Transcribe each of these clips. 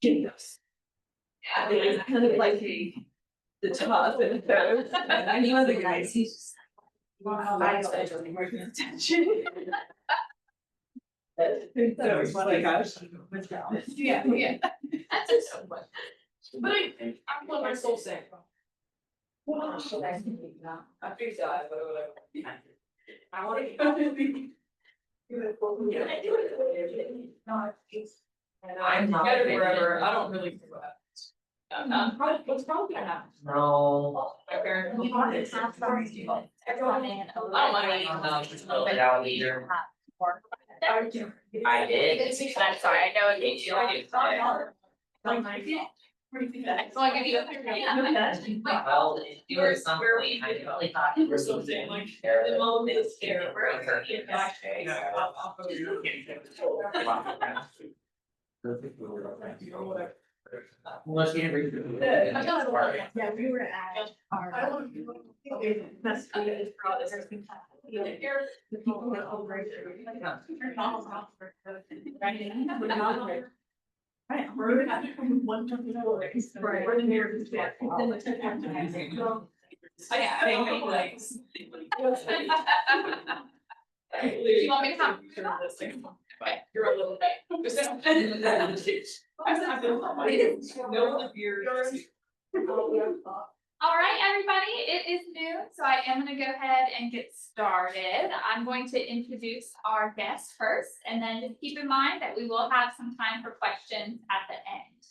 Yes. Yeah, it's kind of like the top and those. I know the guys, he's just like, wow, I don't worth attention. So it's like, gosh. Yeah, yeah. That's it so much. But I'm what my soul saying. Well, should I think now? I figured out, but whatever. I want to be. Yeah, I do it. No, I'm not forever. I don't really do that. What's probably gonna happen? No. My parents. Everyone in. I don't mind Either. I did. I'm sorry, I know it makes you. So I give you a. Well, if you were something, I really thought you were something like. The moment is there. Unless you read it. Yeah, we were at our. Right, we're having one to the right, we're near this. You want me to come? You're a little bit. No one of yours. All right, everybody, it is noon, so I am going to go ahead and get started. I'm going to introduce our guest first, and then just keep in mind that we will have some time for questions at the end.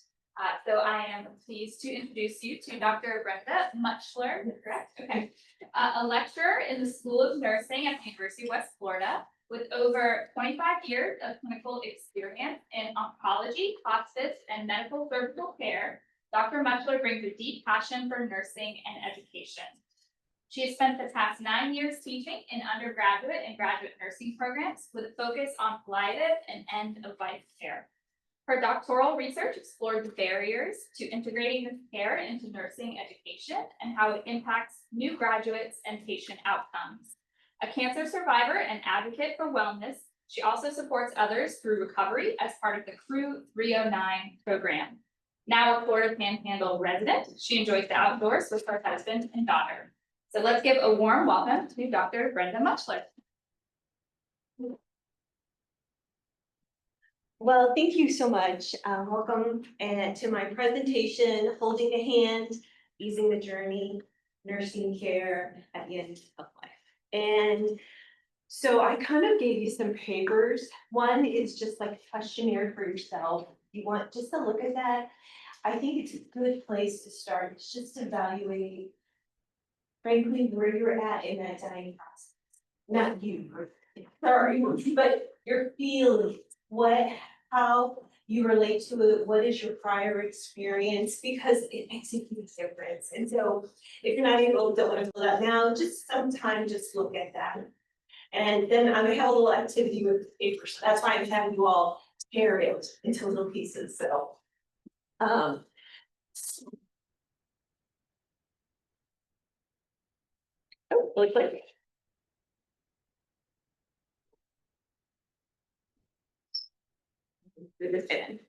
So I am pleased to introduce you to Dr. Brenda Mutchler, correct? Okay. A lecturer in the School of Nursing at the University of West Florida with over 25 years of clinical experience in oncology, hospice, and medical surgical care. Dr. Mutchler brings a deep passion for nursing and education. She has spent the past 9 years teaching in undergraduate and graduate nursing programs with a focus on palliative and end-of-life care. Her doctoral research explored the barriers to integrating this care into nursing education and how it impacts new graduates and patient outcomes. A cancer survivor and advocate for wellness, she also supports others through recovery as part of the Crew 309 program. Now a Florida Panhandle resident, she enjoys the outdoors with her husband and daughter. So let's give a warm welcome to Dr. Brenda Mutchler. Well, thank you so much. Welcome to my presentation, Holding a Hand, Easing the Journey, Nursing Care at the End of Life. And so I kind of gave you some papers. One is just like a questionnaire for yourself. You want just to look at that. I think it's a good place to start. It's just evaluating, frankly, where you're at in that dying process. Not you, sorry, but your feelings, how you relate to it, what is your prior experience, because it makes a huge difference. And so if you're not able to want to fill that now, just sometime just look at that. And then I'm gonna have a little activity with the papers. So that's why I'm having you all tear it into little pieces. So oh, really quick. Do this in.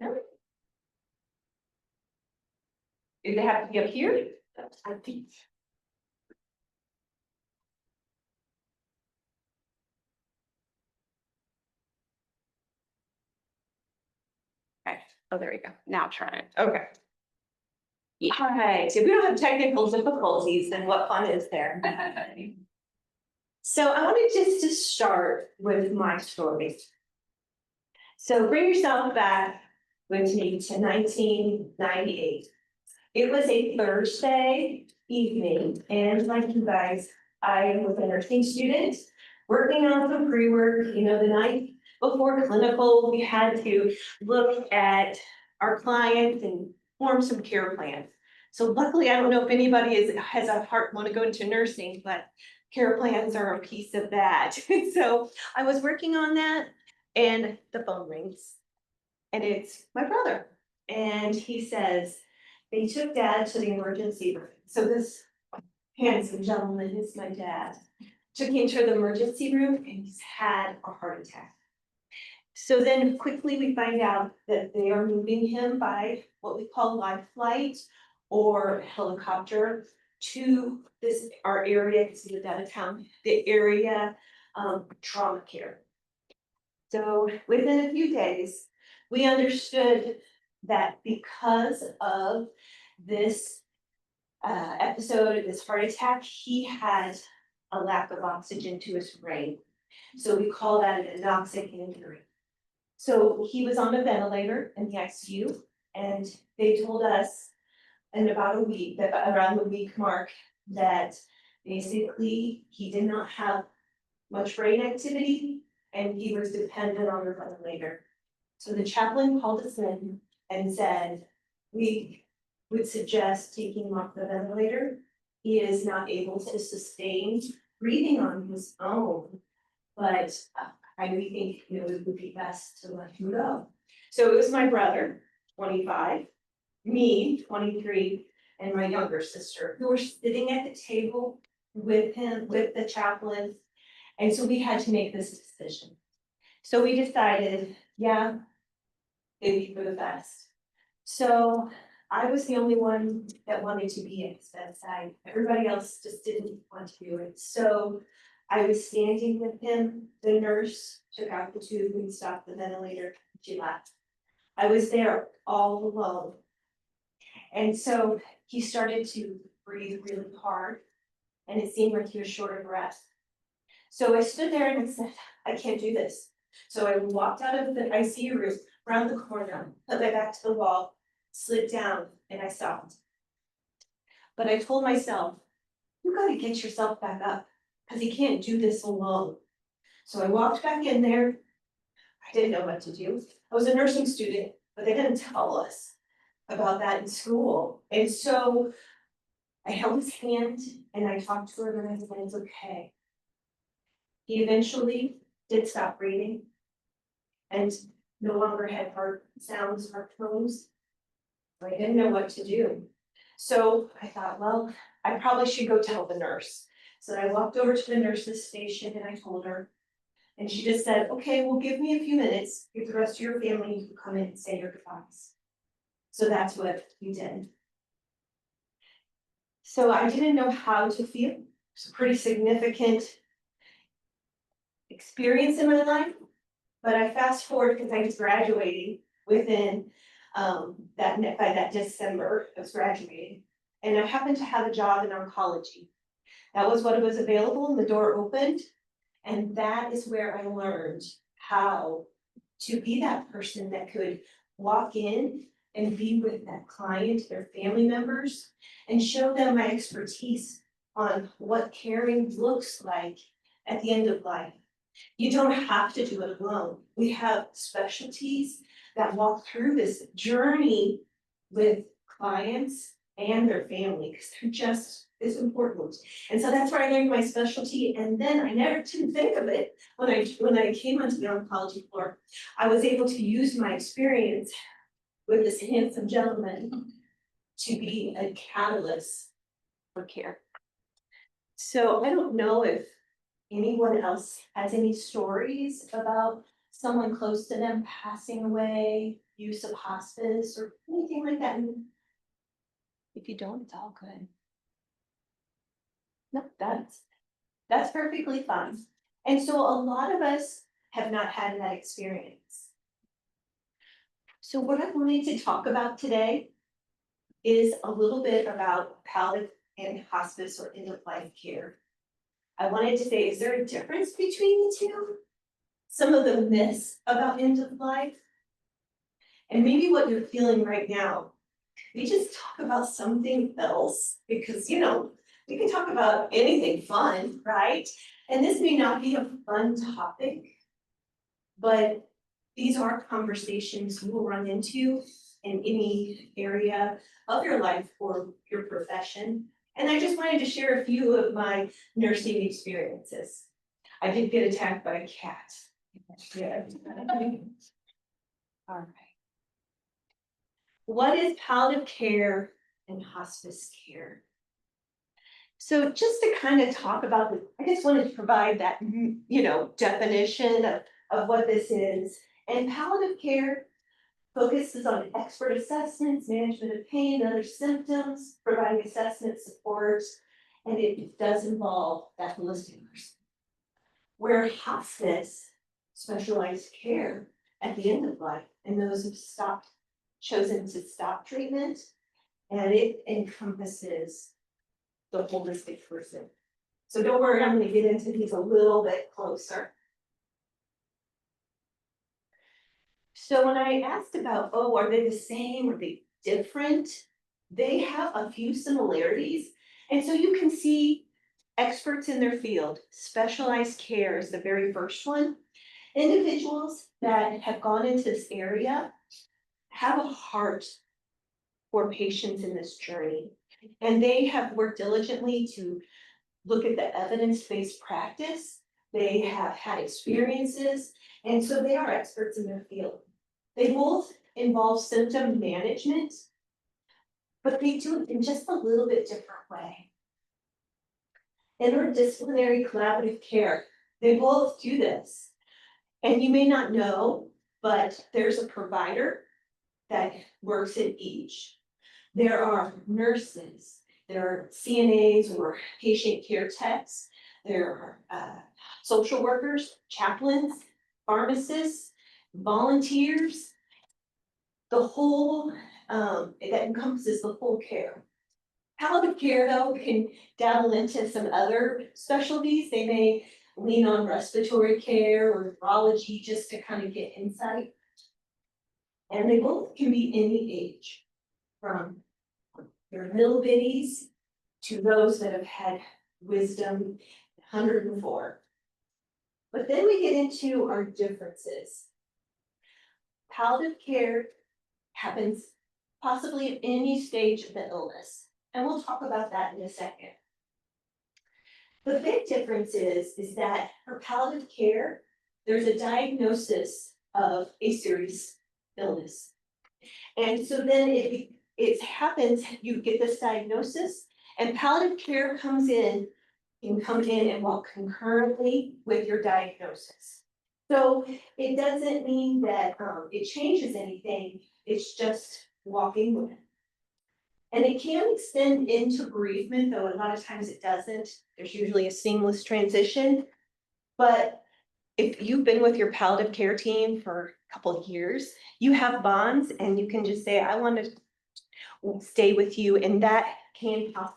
No. Does it have to be up here? I think. Okay. Oh, there we go. Now try it. Okay. All right. So if we don't have technical difficulties, then what fun is there? So I wanted just to start with my story. So bring yourself back with me to 1998. It was a Thursday evening, and like you guys, I was a nursing student working on some pre-work. You know, the night before clinical, we had to look at our clients and form some care plans. So luckily, I don't know if anybody has a heart want to go into nursing, but care plans are a piece of that. So I was working on that, and the phone rings, and it's my brother, and he says, they took dad to the emergency room. So this handsome gentleman is my dad. Took him to the emergency room and he's had a heart attack. So then quickly we find out that they are moving him by what we call live flight or helicopter to this, our area, because he lived out of town, the area trauma care. So within a few days, we understood that because of this episode, this heart attack, he had a lack of oxygen to his brain. So we call that an anoxic injury. So he was on a ventilator in the ICU, and they told us in about a week, that around the week mark, that basically he did not have much brain activity and he was dependent on the ventilator. So the chaplain called us in and said, we would suggest taking him off the ventilator. He is not able to sustain breathing on his own, but I really think, it would be best to let him go. So it was my brother, 25, me, 23, and my younger sister, who were sitting at the table with him, with the chaplain. And so we had to make this decision. So we decided, yeah, it'd be for the best. So I was the only one that wanted to be at his bedside. Everybody else just didn't want to do it. So I was standing with him. The nurse took out the tube and stopped the ventilator. She left. I was there all alone. And so he started to breathe really hard, and it seemed like he was short of breath. So I stood there and I said, I can't do this. So I walked out of the ICU room, around the corner, put my back to the wall, slid down, and I stopped. But I told myself, you gotta get yourself back up, because he can't do this alone. So I walked back in there. I didn't know what to do. I was a nursing student, but they didn't tell us about that in school. And so I held his hand and I talked to her and I said, it's okay. He eventually did stop breathing and no longer had heart sounds, heart tones. I didn't know what to do. So I thought, well, I probably should go tell the nurse. So I walked over to the nurse's station and I told her. And she just said, okay, well, give me a few minutes. Give the rest of your family, you can come in and say your goodbyes. So that's what we did. So I didn't know how to feel. It's a pretty significant experience in my life, but I fast forward because I was graduating within by that December, I was graduating. And I happened to have a job in oncology. That was what was available and the door opened. And that is where I learned how to be that person that could walk in and be with that client, their family members, and show them my expertise on what caring looks like at the end of life. You don't have to do it alone. We have specialties that walk through this journey with clients and their family, because they're just as important. And so that's where I learned my specialty. And then I never didn't think of it when I came onto the oncology floor. I was able to use my experience with this handsome gentleman to be a catalyst for care. So I don't know if anyone else has any stories about someone close to them passing away, use of hospice, or anything like that. If you don't, it's all good. No, that's perfectly fine. And so a lot of us have not had that experience. So what I wanted to talk about today is a little bit about palliative and hospice or end of life care. I wanted to say, is there a difference between the two? Some of the myths about end of life, and maybe what you're feeling right now. We just talk about something else because, we can talk about anything fun, right? And this may not be a fun topic, but these are conversations you will run into in any area of your life or your profession. And I just wanted to share a few of my nursing experiences. I did get attacked by a cat. Yeah. All right. What is palliative care and hospice care? So just to kind of talk about, I just wanted to provide that, definition of what this is. And palliative care focuses on expert assessments, management of pain, and other symptoms, providing assessment support, and it does involve that holistic person. Where hospice, specialized care at the end of life, and those who've chosen to stop treatment, and it encompasses the holistic person. So don't worry, I'm gonna get into these a little bit closer. So when I asked about, oh, are they the same, are they different? They have a few similarities. And so you can see experts in their field, specialized care is the very first one. Individuals that have gone into this area have a heart for patients in this journey. And they have worked diligently to look at the evidence-based practice. They have had experiences, and so they are experts in their field. They both involve symptom management, but they do it in just a little bit different way. Interdisciplinary collaborative care, they both do this. And you may not know, but there's a provider that works in each. There are nurses, there are CNAs or patient care techs, there are social workers, chaplains, pharmacists, volunteers. The whole, that encompasses the whole care. Palliative care, though, can dabble into some other specialties. They may lean on respiratory care or neurology just to kind of get insight. And they both can be any age, from your little bitties to those that have had wisdom 104. But then we get into our differences. Palliative care happens possibly at any stage of the illness, and we'll talk about that in a second. The big difference is that for palliative care, there's a diagnosis of a serious illness. And so then it happens, you get this diagnosis, and palliative care comes in, can come in and walk concurrently with your diagnosis. So it doesn't mean that it changes anything, it's just walking with it. And it can extend into bereavement, though a lot of times it doesn't. There's usually a seamless transition. But if you've been with your palliative care team for a couple of years, you have bonds and you can just say, I want to stay with you, and that can happen.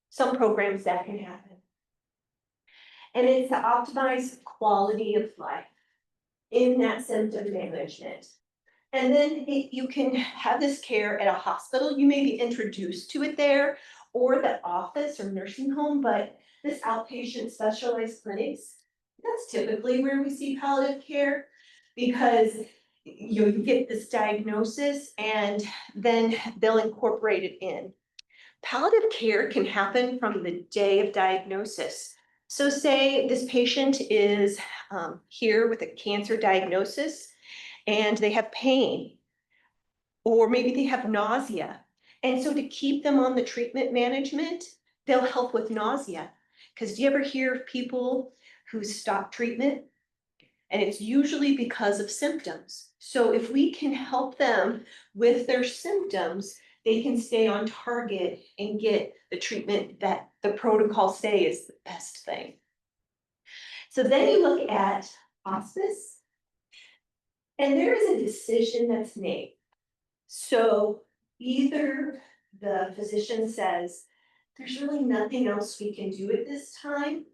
Some programs that can happen. And it's to optimize quality of life in that symptom management. And then you can have this care at a hospital. You may be introduced to it there, or the office or nursing home, but this outpatient specialized clinics, that's typically where we see palliative care, because you get this diagnosis and then they'll incorporate it in. Palliative care can happen from the day of diagnosis. So say this patient is here with a cancer diagnosis and they have pain, or maybe they have nausea. And so to keep them on the treatment management, they'll help with nausea. Because do you ever hear of people who stop treatment? And it's usually because of symptoms. So if we can help them with their symptoms, they can stay on target and get the treatment that the protocol say is the best thing. So then you look at hospice, and there is a decision that's made. So either the physician says, there's really nothing else we can do at this time,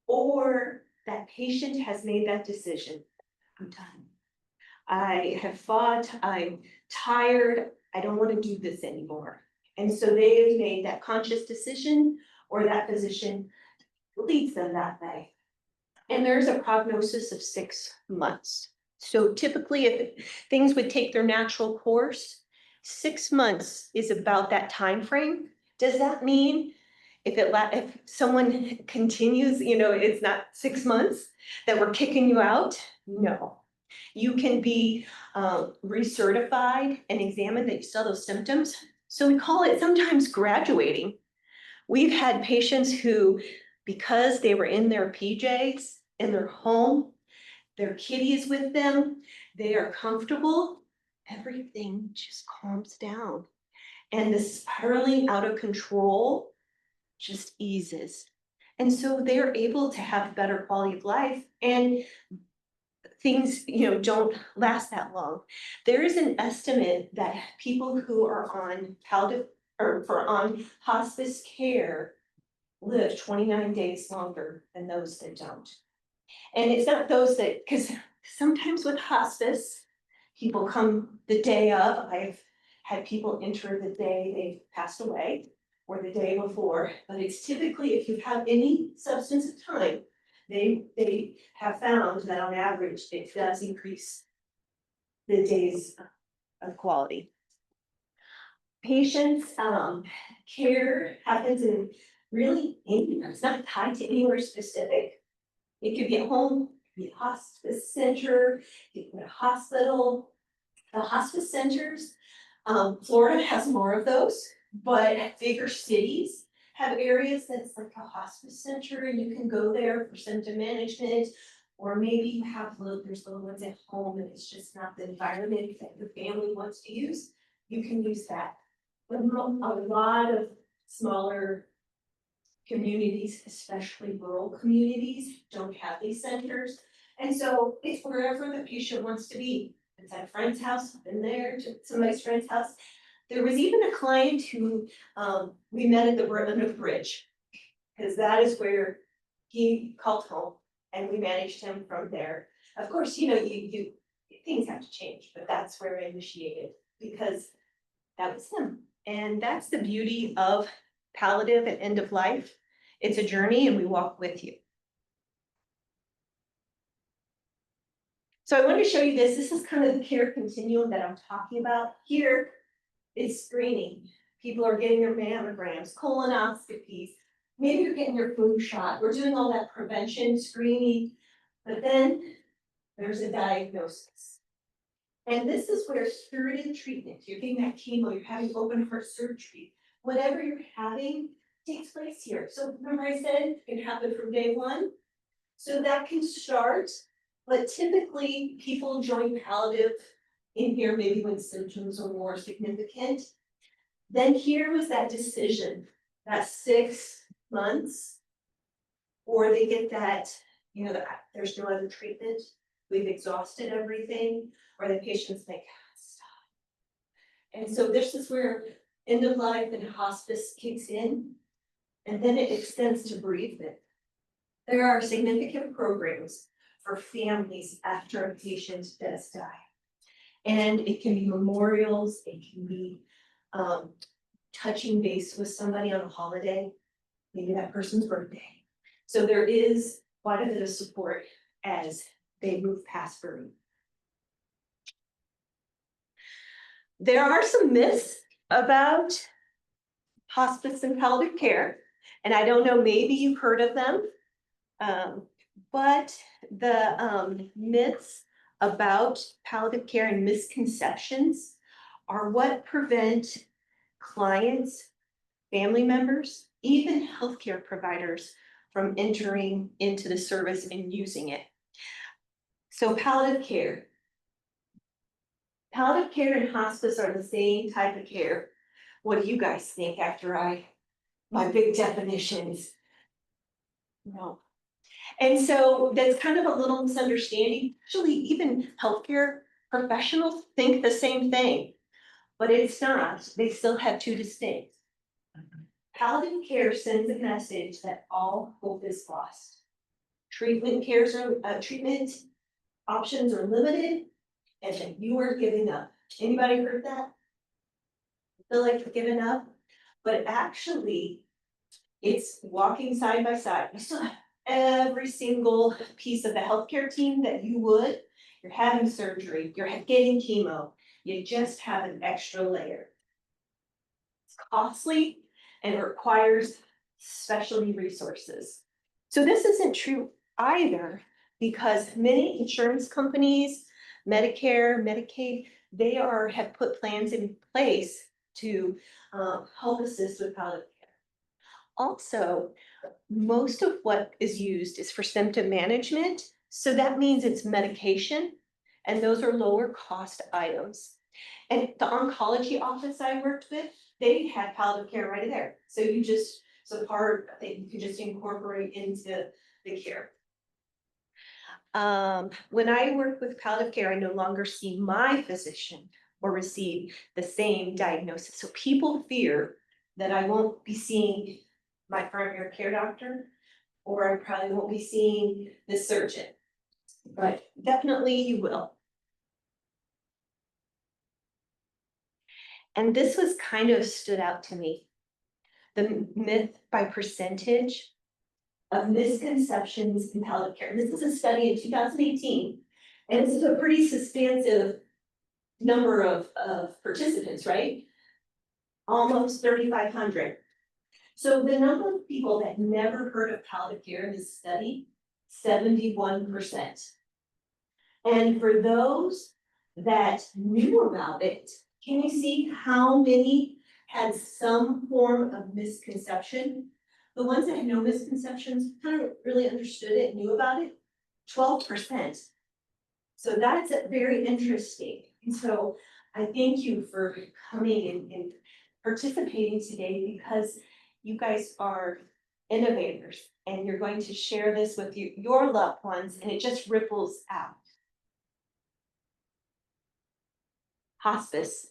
or that patient has made that decision. I'm done. I have fought, I'm tired, I don't want to do this anymore. And so they have made that conscious decision, or that physician leads them that way. And there's a prognosis of 6 months. So typically, if things would take their natural course, 6 months is about that time frame. Does that mean if someone continues, it's not 6 months that we're kicking you out? No. You can be recertified and examined that you still have those symptoms. So we call it sometimes graduating. We've had patients who, because they were in their PJs in their home, their kitty is with them, they are comfortable, everything just calms down. And the spiraling out of control just eases. And so they're able to have better quality of life, and things, don't last that long. There is an estimate that people who are on palliative or on hospice care live 29 days longer than those that don't. And it's not those that, because sometimes with hospice, people come the day of. I've had people enter the day they passed away or the day before, but it's typically if you have any substance of time, they have found that on average, it does increase the days of quality. Patients, care happens in really anywhere. It's not tied to anywhere specific. It could be at home, it could be a hospice center, it could be a hospital. The hospice centers, Florida has more of those, but bigger cities have areas that's like a hospice center and you can go there for symptom management. Or maybe you have there's little ones at home and it's just not the environment that your family wants to use. You can use that. But a lot of smaller communities, especially rural communities, don't have these centers. And so it's wherever the patient wants to be. It's at a friend's house, I've been there, to somebody's friend's house. There was even a client who we met at the bridge, because that is where he called home and we managed him from there. Of course, you things have to change, but that's where I initiated because that was him. And that's the beauty of palliative and end of life. It's a journey and we walk with you. So I want to show you this. This is kind of the care continuum that I'm talking about. Here is screening. People are getting their mammograms, colonoscopies. Maybe you're getting your flu shot. We're doing all that prevention screening, but then there's a diagnosis. And this is where curative treatment, you're getting that chemo, you're having open heart surgery, whatever you're having takes place here. So remember I said it can happen from day one. So that can start, but typically people join palliative in here maybe when symptoms are more significant. Then here was that decision, that 6 months, or they get that, there's no other treatment, we've exhausted everything, or the patient's like, stop. And so this is where end of life and hospice kicks in, and then it extends to bereavement. There are significant programs for families after a patient does die. And it can be memorials, it can be touching base with somebody on a holiday, maybe that person's birthday. So there is quite a bit of support as they move past bereavement. There are some myths about hospice and palliative care, and I don't know, maybe you've heard of them, but the myths about palliative care and misconceptions are what prevent clients, family members, even healthcare providers from entering into the service and using it. So palliative care and hospice are the same type of care. What do you guys think after my big definitions? No. And so that's kind of a little misunderstanding. Actually, even healthcare professionals think the same thing, but it's not. They still have two distinct. Palliative care sends a message that all hope is lost. Treatment options are limited, and that you are giving up. Anybody heard that? Feel like you're giving up? But actually, it's walking side by side. You still have every single piece of the healthcare team that you would. You're having surgery, you're getting chemo, you just have an extra layer. It's costly and it requires specialty resources. So this isn't true either, because many insurance companies, Medicare, Medicaid, they have put plans in place to help assist with palliative care. Also, most of what is used is for symptom management. So that means it's medication, and those are lower cost items. And the oncology office I worked with, they had palliative care right there. So you just, so part that you could just incorporate into the care. When I work with palliative care, I no longer see my physician or receive the same diagnosis. So people fear that I won't be seeing my primary care doctor, or I probably won't be seeing the surgeon. But definitely you will. And this was kind of stood out to me. The myth by percentage of misconceptions in palliative care. This is a study in 2018, and this is a pretty substantive number of participants, right? Almost 3,500. So the number of people that never heard of palliative care in this study, 71%. And for those that knew about it, can you see how many had some form of misconception? The ones that had no misconceptions, kind of really understood it, knew about it, 12%. So that's very interesting. And so I thank you for coming and participating today, because you guys are innovators and you're going to share this with your loved ones, and it just ripples out. Hospice.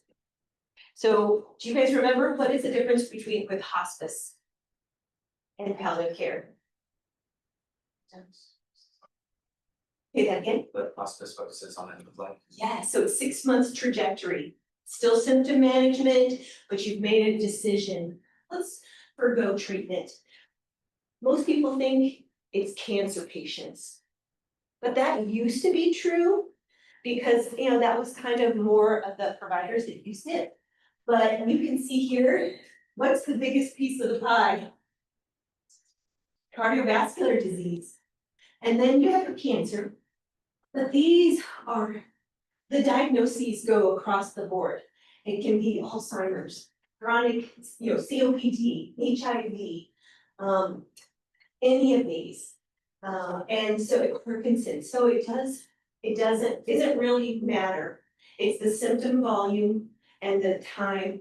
So do you guys remember what is the difference between with hospice and palliative care? Say that again. But hospice focuses on end of life. Yeah, so it's 6 months trajectory, still symptom management, but you've made a decision. Let's forgo treatment. Most people think it's cancer patients, but that used to be true because, you know, that was kind of more of the providers that used it. But you can see here, what's the biggest piece of the pie? Cardiovascular disease. And then you have your cancer. But these are, the diagnoses go across the board. It can be Alzheimer's, chronic, COPD, HIV, any of these. And so Parkinson's. So it doesn't really matter. It's the symptom volume and the time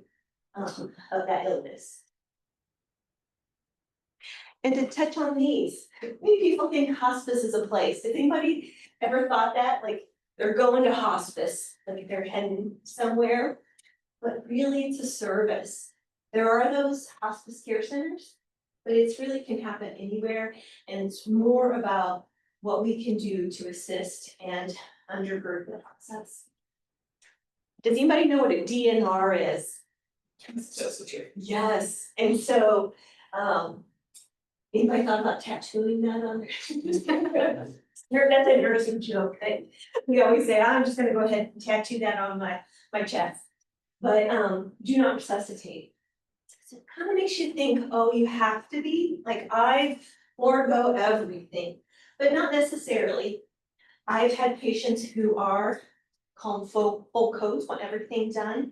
of that illness. And to touch on these, many people think hospice is a place. Has anybody ever thought that? Like they're going to hospice, like they're heading somewhere, but really it's a service. There are those hospice care centers, but it's really can happen anywhere. And it's more about what we can do to assist and undergird the process. Does anybody know what a DNR is? Yes, and so, anybody thought about tattooing that on there? That's a nursing joke that we always say, I'm just gonna go ahead and tattoo that on my chest. But, do not resuscitate. So it kind of makes you think, oh, you have to be, like I forego everything, but not necessarily. I've had patients who are called full codes, want everything done.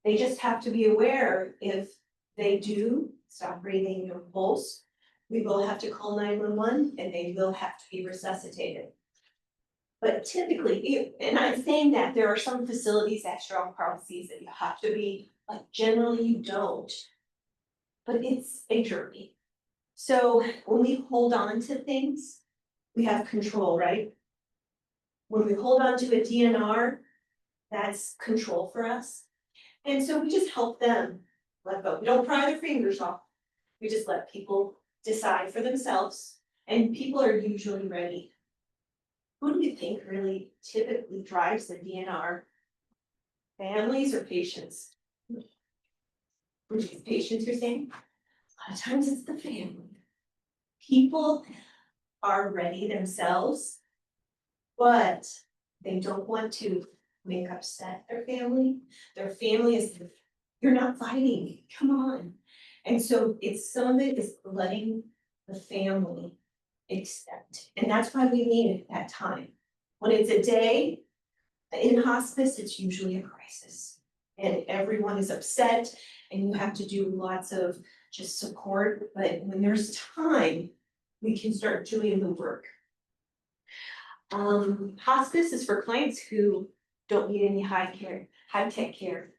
They just have to be aware if they do stop breathing your pulse, we will have to call 911 and they will have to be resuscitated. But typically, and I'm saying that there are some facilities that strong policies that you have to be, like generally you don't. But it's a journey. So when we hold on to things, we have control, right? When we hold on to a DNR, that's control for us. And so we just help them let go. We don't pry their fingers off. We just let people decide for themselves, and people are usually ready. Who do you think really typically drives the DNR? Families or patients? Which is patients you're saying? A lot of times it's the family. People are ready themselves, but they don't want to make upset their family. Their family is, you're not fighting, come on. And so it's some of it is letting the family accept. And that's why we need it at that time. When it's a day in hospice, it's usually a crisis. And everyone is upset and you have to do lots of just support. But when there's time, we can start doing the work. Hospice is for clients who don't need any high tech care.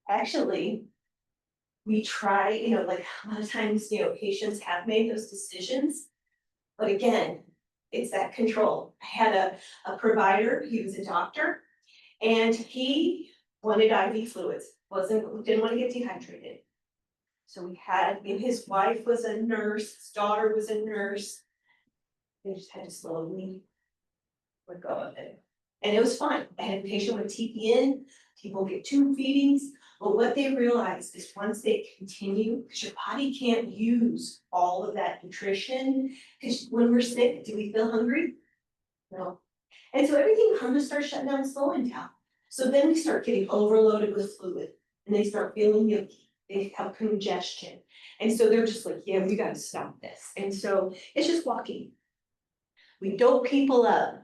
Actually, we try, like a lot of times, patients have made those decisions. But again, it's that control. I had a provider, he was a doctor, and he wanted IV fluids, didn't want to get dehydrated. So we had, his wife was a nurse, his daughter was a nurse. They just had to slowly let go of it. And it was fine. I had a patient with TPN, people get tube feedings, but what they realized is once they continue, because your body can't use all of that nutrition, because when we're sick, do we feel hungry? No. And so everything kind of starts shutting down, slowing down. So then we start getting overloaded with fluid and they start feeling yucky. They have congestion. And so they're just like, yeah, we gotta stop this. And so it's just walking. We dope people up.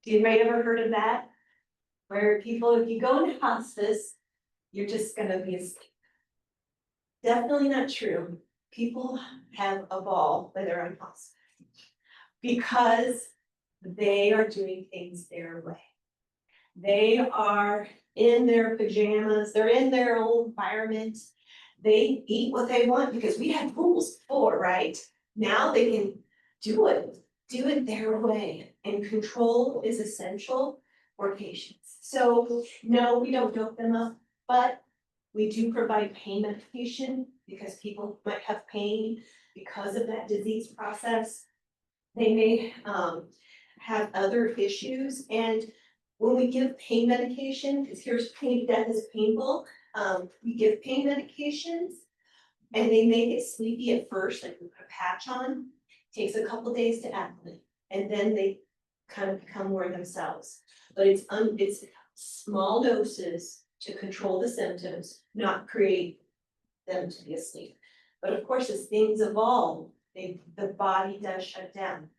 Did anybody ever heard of that? Where people, if you go into hospice, you're just gonna be asleep. Definitely not true. People have a ball when they're on hospice because they are doing things their way. They are in their pajamas, they're in their own environment. They eat what they want because we had rules before, right? Now they can do it their way, and control is essential for patients. So no, we don't dope them up, but we do provide pain medication because people might have pain because of that disease process. They may have other issues, and when we give pain medication, because here's pain, death is painful, we give pain medications and they may get sleepy at first, like we put a patch on, takes a couple days to acclimate, and then they kind of become more themselves. But it's small doses to control the symptoms, not create them to be asleep. But of course, as things evolve, the body does shut down.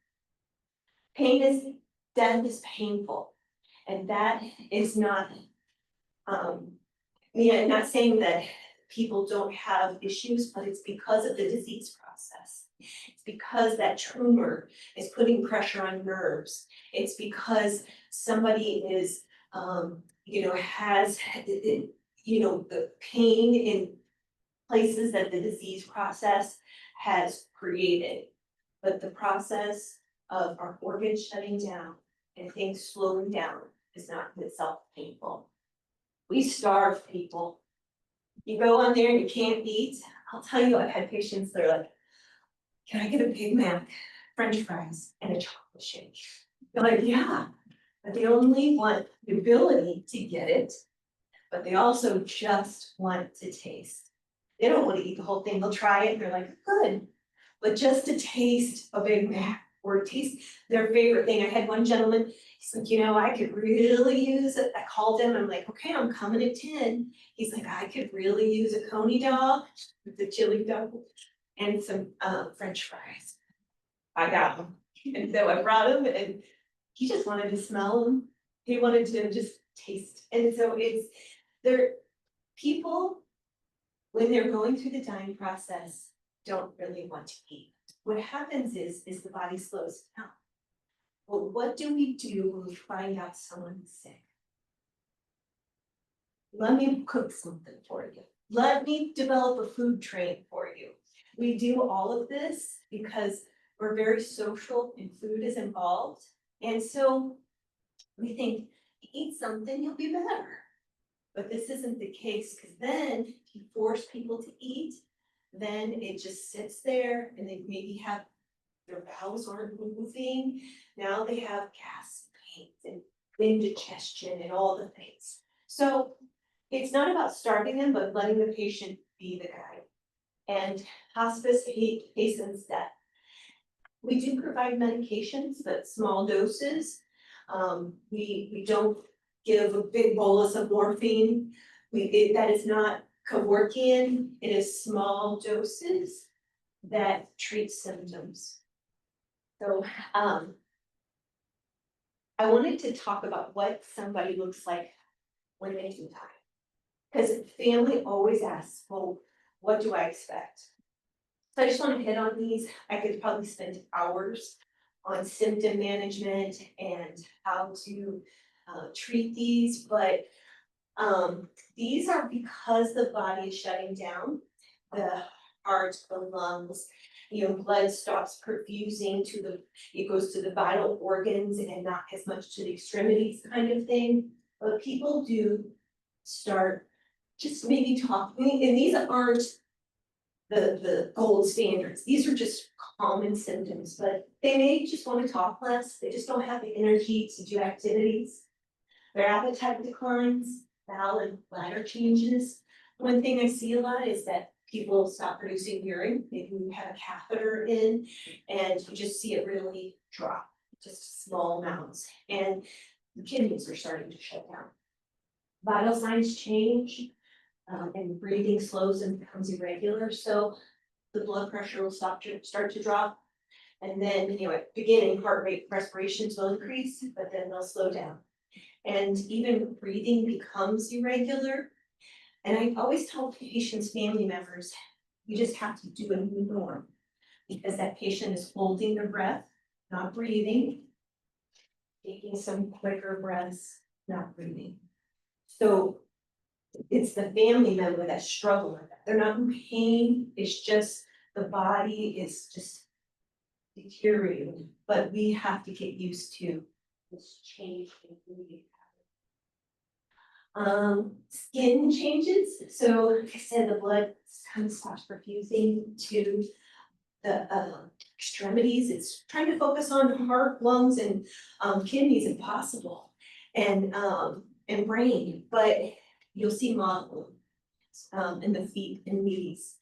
Death is painful. And that is not, not saying that people don't have issues, but it's because of the disease process. It's because that tumor is putting pressure on nerves. It's because somebody is, has, the pain in places that the disease process has created. But the process of our organs shutting down and things slowing down is not in itself painful. We starve people. You go on there and you can't eat. I'll tell you, I've had patients that are like, can I get a Big Mac, French fries, and a chocolate shake? They're like, yeah, but they only want the ability to get it, but they also just want to taste. They don't want to eat the whole thing. They'll try it and they're like, good, but just to taste a Big Mac or taste their favorite thing. I had one gentleman, he's like, I could really use it. I called him, I'm like, okay, I'm coming at 10. He's like, I could really use a coney dog with the chili dog and some French fries. I got them. And so I brought him and he just wanted to smell them. He wanted to just taste. And so people, when they're going through the dying process, don't really want to eat. What happens is the body slows down. Well, what do we do when we find out someone's sick? Let me cook something for you. Let me develop a food train for you. We do all of this because we're very social and food is involved. And so we think, eat something, you'll be better. But this isn't the case, because then if you force people to eat, then it just sits there and they maybe have their bowels aren't moving. Now they have gas pains and indigestion and all the things. So it's not about starving them, but letting the patient be the guide. And hospice hastens death. We do provide medications, but small doses. We don't give a big bolus of morphine. That is not Colloquium. It is small doses that treat symptoms. So I wanted to talk about what somebody looks like when they do die. Because family always asks, well, what do I expect? So I just want to hit on these. I could probably spend hours on symptom management and how to treat these, but these are because the body is shutting down, the heart, the lungs, blood stops perfusing to it goes to the vital organs and not as much to the extremities kind of thing. But people do start just maybe talking, and these aren't the gold standards. These are just common symptoms, but they may just want to talk less. They just don't have the energy to do activities. Their appetite declines, bowel and bladder changes. One thing I see a lot is that people stop producing urine. Maybe we have a catheter in and you just see it really drop, just small amounts. And the kidneys are starting to shut down. Vital signs change. And breathing slows and becomes irregular, so the blood pressure will start to drop. And then, at beginning, heart rate, respirations will increase, but then they'll slow down. And even breathing becomes irregular. And I always tell patients, family members, you just have to do a new norm, because that patient is holding their breath, not breathing, taking some quicker breaths, not breathing. So it's the family member that's struggling with that. They're not in pain, it's just the body is just deteriorating, but we have to get used to this change in breathing pattern. Skin changes, so like I said, the blood kind of stops perfusing to the extremities. It's trying to focus on heart, lungs, and kidneys if possible, and brain, but you'll see modeling in the feet and knees.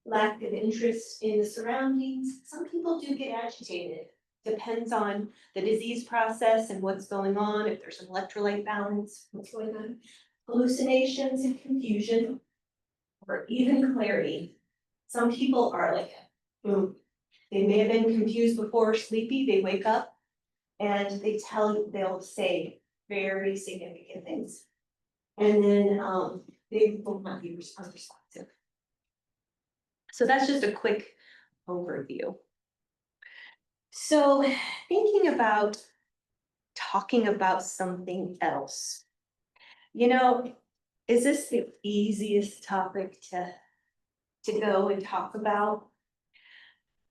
Lack of interest in the surroundings. Some people do get agitated. Depends on the disease process and what's going on, if there's an electrolyte balance, what's going on. Hallucinations and confusion, or even clarity. Some people are like, they may have been confused before, sleepy, they wake up and they'll say very significant things. And then they will not be unresponsive. So that's just a quick overview. So thinking about talking about something else, is this the easiest topic to go and talk about?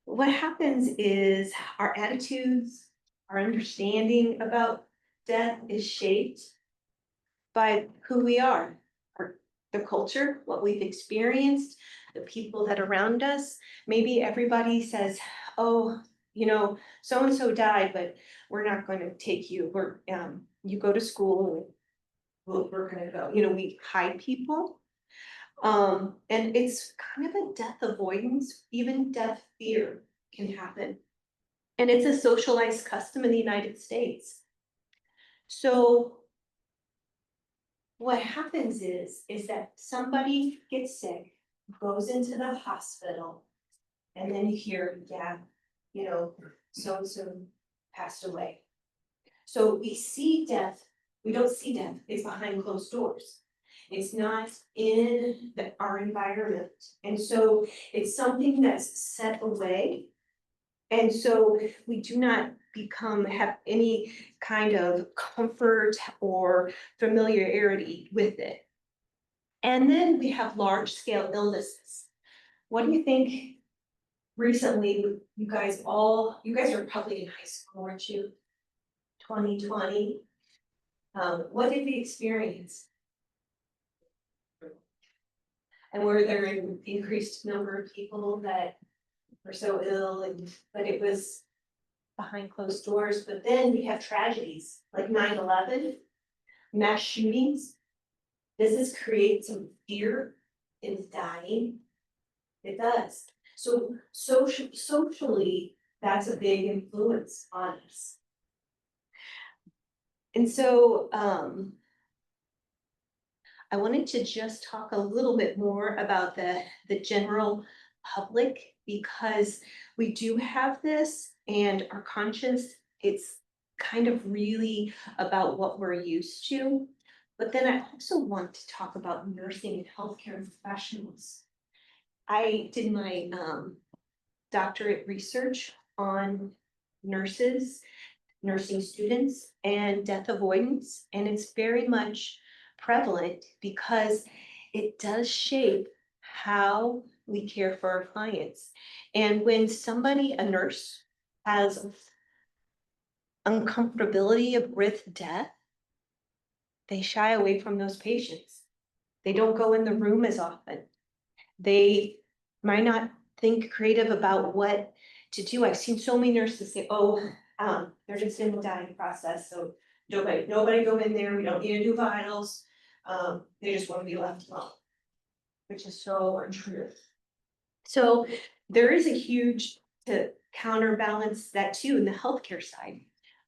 What happens is our attitudes, our understanding about death is shaped by who we are, the culture, what we've experienced, the people that are around us. Maybe everybody says, oh, so-and-so died, but we're not going to take you. You go to school and we're going to go. We hide people. And it's kind of a death avoidance, even death fear can happen. And it's a socialized custom in the United States. So what happens is that somebody gets sick, goes into the hospital, and then you hear, yeah, so-and-so passed away. So we see death, we don't see death, it's behind closed doors. It's not in our environment. And so it's something that's set away. And so we do not have any kind of comfort or familiarity with it. And then we have large scale illnesses. What do you think recently, you guys are probably in high school, weren't you? 2020. What did we experience? And were there an increased number of people that were so ill, but it was behind closed doors? But then we have tragedies like 9/11, mass shootings. Does this create some fear in dying? It does. So socially, that's a big influence on us. And so I wanted to just talk a little bit more about the general public, because we do have this, and our conscience, it's kind of really about what we're used to. But then I also want to talk about nursing and healthcare professionals. I did my doctorate research on nurses, nursing students, and death avoidance. And it's very much prevalent because it does shape how we care for our clients. And when somebody, a nurse, has uncomfortability with death, they shy away from those patients. They don't go in the room as often. They might not think creative about what to do. I've seen so many nurses say, oh, they're just in the dying process, so nobody go in there, we don't need to do vitals. They just want to be left alone, which is so untrue. So there is a huge to counterbalance that too in the healthcare side.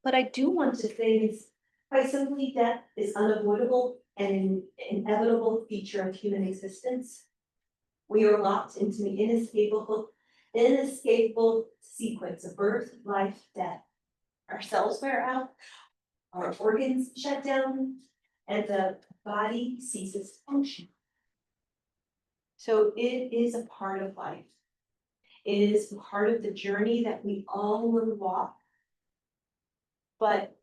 But I do want to say is quite simply death is unavoidable and an inevitable feature of human existence. We are locked into the inescapable sequence of birth, life, death. Our cells wear out, our organs shut down, and the body ceases to function. So it is a part of life. It is part of the journey that we all will walk. But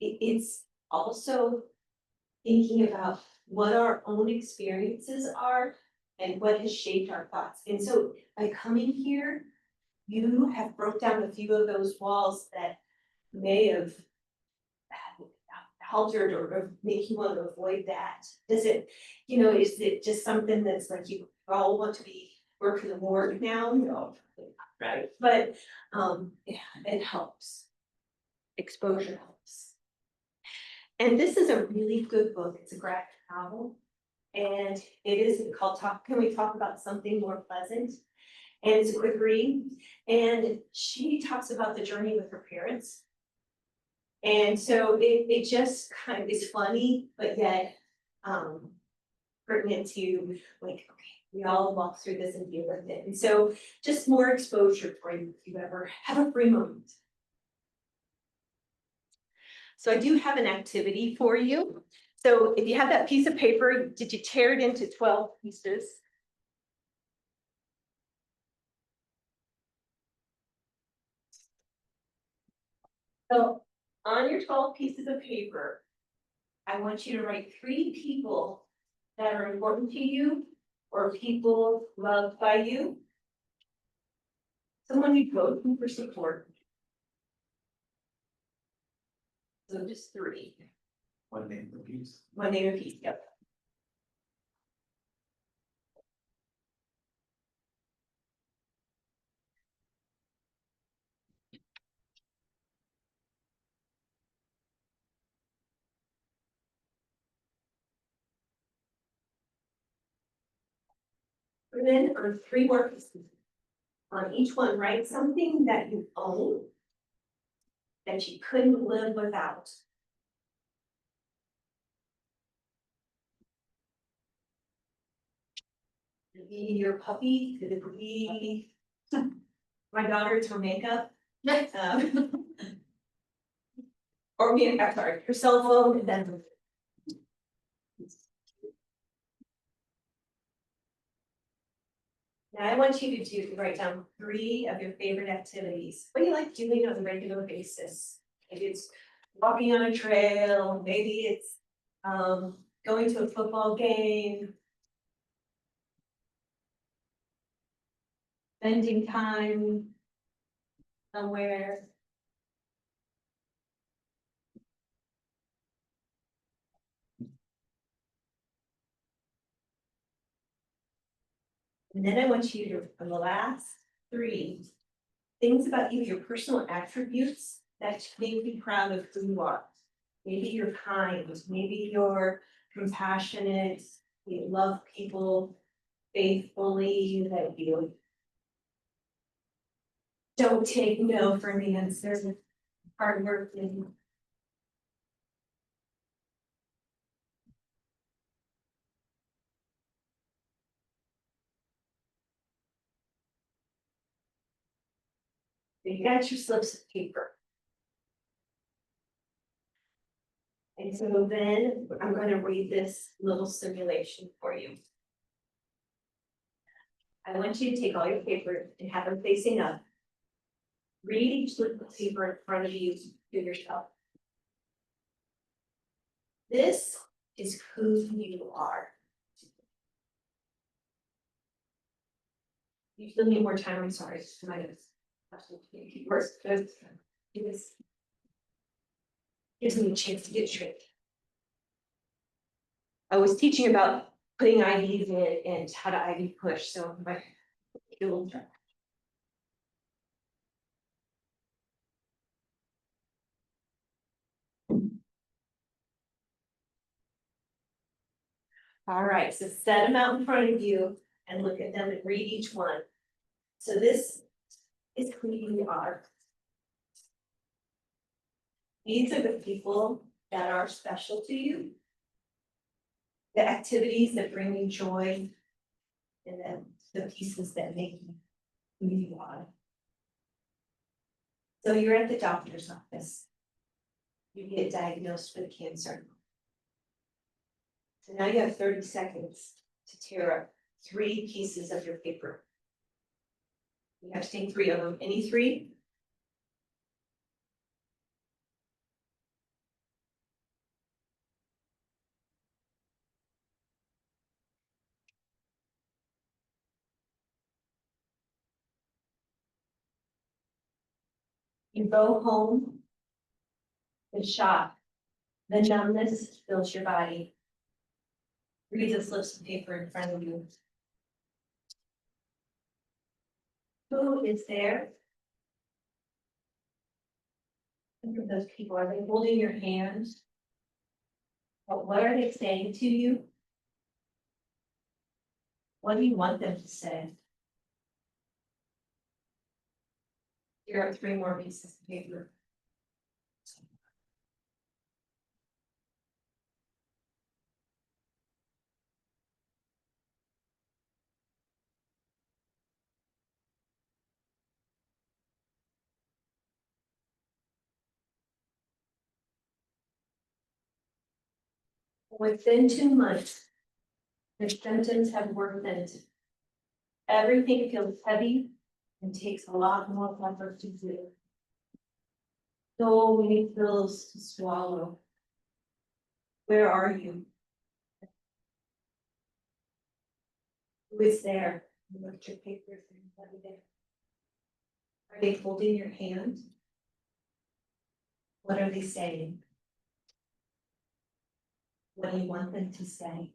it's also thinking about what our own experiences are and what has shaped our thoughts. And so by coming here, you have broke down a few of those walls that may have halted or make you want to avoid that. Does it, is it just something that's like you all want to be working the morgue now? No, right? But yeah, it helps. Exposure helps. And this is a really good book. It's a graphic novel. And it is called Can We Talk About Something More Pleasant? And it's a quick read. And she talks about the journey with her parents. And so it just kind of is funny, but yet pertinent to like, okay, we all walk through this and deal with it. And so just more exposure for you if you ever have a free moment. So I do have an activity for you. So if you have that piece of paper, did you tear it into 12 pieces? So on your 12 pieces of paper, I want you to write 3 people that are important to you or people loved by you. Someone you go to for support. So just 3. One name per piece. One name and piece, yep. And then on 3 more pieces. On each one, write something that you own that you couldn't live without. Could it be your puppy? Could it be my daughter? It's her makeup. Or me, I'm sorry, your cell phone, and then. Now I want you to write down 3 of your favorite activities. What do you like doing on a regular basis? Maybe it's walking on a trail, maybe it's going to a football game. Spending time somewhere. And then I want you to, on the last 3, things about you, your personal attributes that make you proud of who you are. Maybe you're kind, maybe you're compassionate, you love people faithfully, that you don't take no for an answer, hardworking. You got your slips of paper. And so then I'm going to read this little simulation for you. I want you to take all your paper and have them facing up. Read each little paper in front of you to yourself. This is who you are. You still need more time, I'm sorry, my goodness. First, gives me a chance to get straight. I was teaching about putting IVs in and how to IV push, so my skills are. All right, so set them out in front of you and look at them and read each one. So this is who you are. These are the people that are special to you. The activities that bring you joy. And then the pieces that make you who you are. So you're at the doctor's office. You get diagnosed with cancer. So now you have 30 seconds to tear up 3 pieces of your paper. You have to take 3 of them. Any 3? You go home. The shock, the numbness fills your body. Read the slips of paper in front of you. Who is there? Think of those people. Are they holding your hand? What are they saying to you? What do you want them to say? Here are 3 more pieces of paper. Within 2 months, the symptoms have worsened. Everything feels heavy and takes a lot more effort to do. So many pills to swallow. Where are you? Who is there? You look at your papers and what are they? Are they holding your hand? What are they saying? What do you want them to say?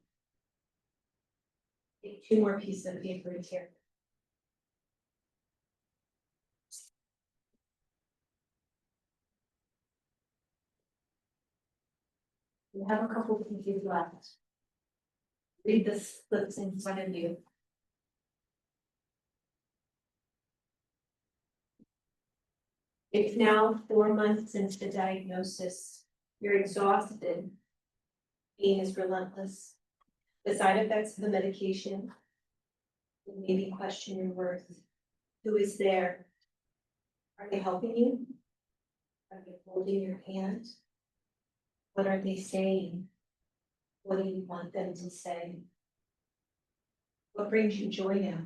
Take 2 more pieces of paper here. You have a couple of pages left. Read the slips in front of you. It's now 4 months since the diagnosis. You're exhausted. Pain is relentless. The side effects of the medication will maybe question your worth. Who is there? Are they helping you? Are they holding your hand? What are they saying? What do you want them to say? What brings you joy now?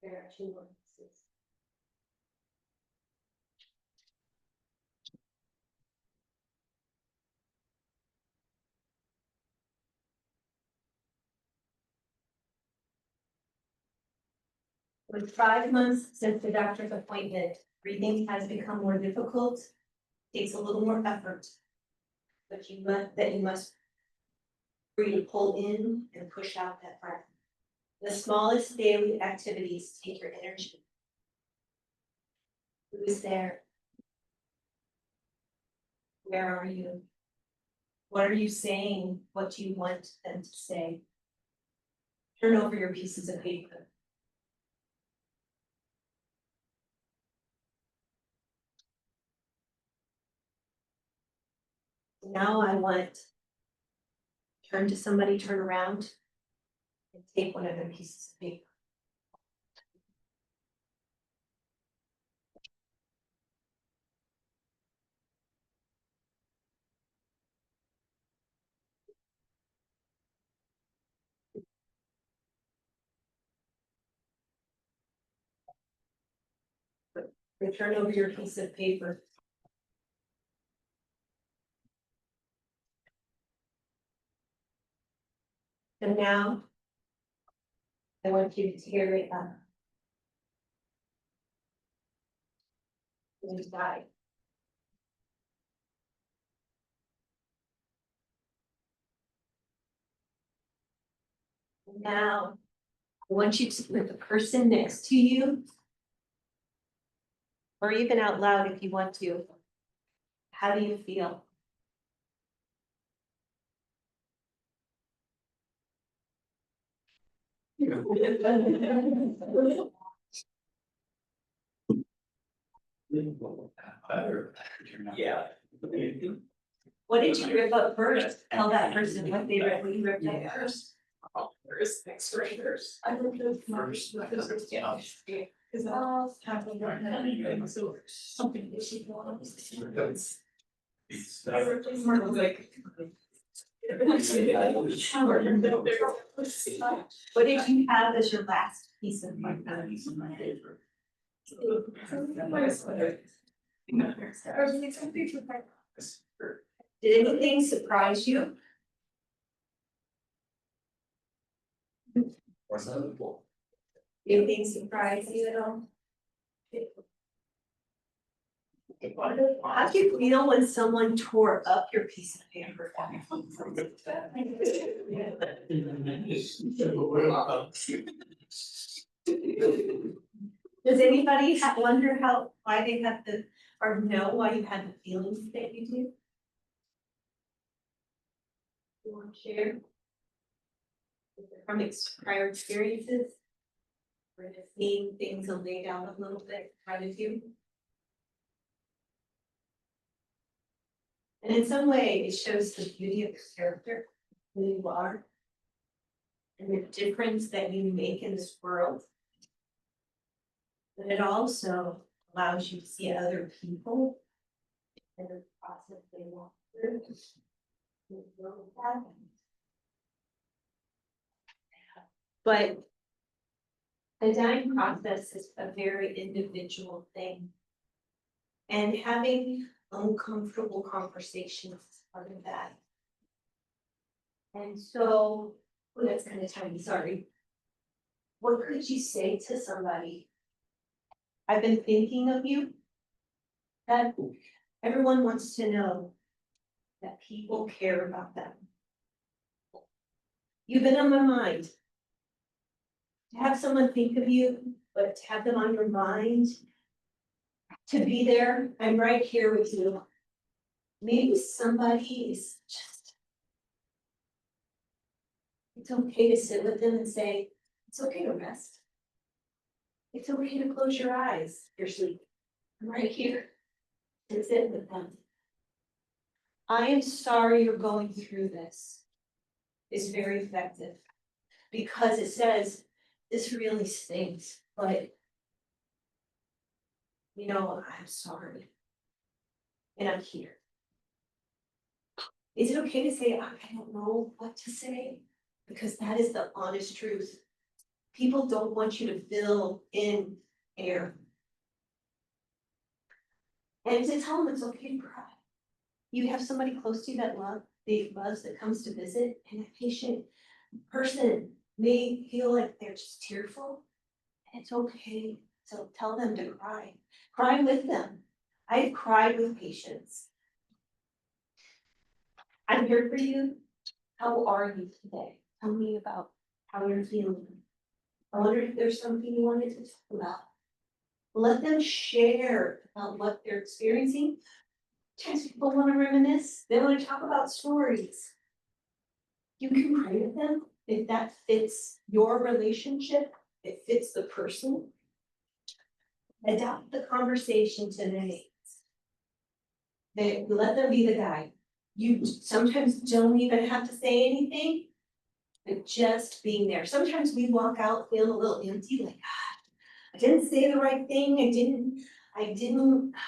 There are 2 more pieces. With 5 months since the doctor's appointment, breathing has become more difficult, takes a little more effort. But you must breathe, to pull in and push out that breath. The smallest daily activities take your energy. Who is there? Where are you? What are you saying? What do you want them to say? Turn over your pieces of paper. Now I want turn to somebody, turn around, and take one of their pieces of paper. to turn over your piece of paper. And now, I want you to tear it up. Inside. Now, I want you to put the person next to you, or even out loud if you want to. How do you feel? Yeah. What did you rip up first? Tell that person what they read, what you ripped up first. There's extra years. I ripped up First, because Yeah. Cause Oh, so something that she wants. It's, I ripped it more like. What did you have as your last piece of my paper? pennies in my paper. Did anything surprise you? Or something. Anything surprise you at all? How do you feel when someone tore up your piece of paper? Does anybody wonder why they have the, or know why you have the feelings that you do? You want to share? From prior experiences? Or just seeing things lay down a little bit in front of you? And in some way, it shows the beauty of your character, who you are, and the difference that you make in this world. But it also allows you to see other people and the process they walk through. But the dying process is a very individual thing. And having uncomfortable conversations is part of that. And so, well, that's kind of tiny, sorry. What could you say to somebody? I've been thinking of you. That everyone wants to know that people care about them. You've been on my mind. To have someone think of you, but to have them on your mind, to be there, I'm right here with you. Maybe somebody is just, it's okay to sit with them and say, it's okay to rest. It's okay to close your eyes, you're sleeping. I'm right here to sit with them. I am sorry you're going through this. It's very effective because it says, this really stinks, but you know, I'm sorry. And I'm here. Is it okay to say, I don't know what to say? Because that is the honest truth. People don't want you to fill in air. And to tell them it's okay to cry. You have somebody close to you that loves that comes to visit, and a patient person may feel like they're just tearful. And it's okay. So tell them to cry. Cry with them. I've cried with patients. I'm here for you. How are you today? Tell me about how you're feeling. I wonder if there's something you wanted to talk about. Let them share about what they're experiencing. Sometimes people want to reminisce. They want to talk about stories. You can pray with them if that fits your relationship, it fits the person. Adapt the conversation to their needs. They let them be the guide. You sometimes don't even have to say anything, but just being there. Sometimes we walk out feeling a little empty, like, I didn't say the right thing. I didn't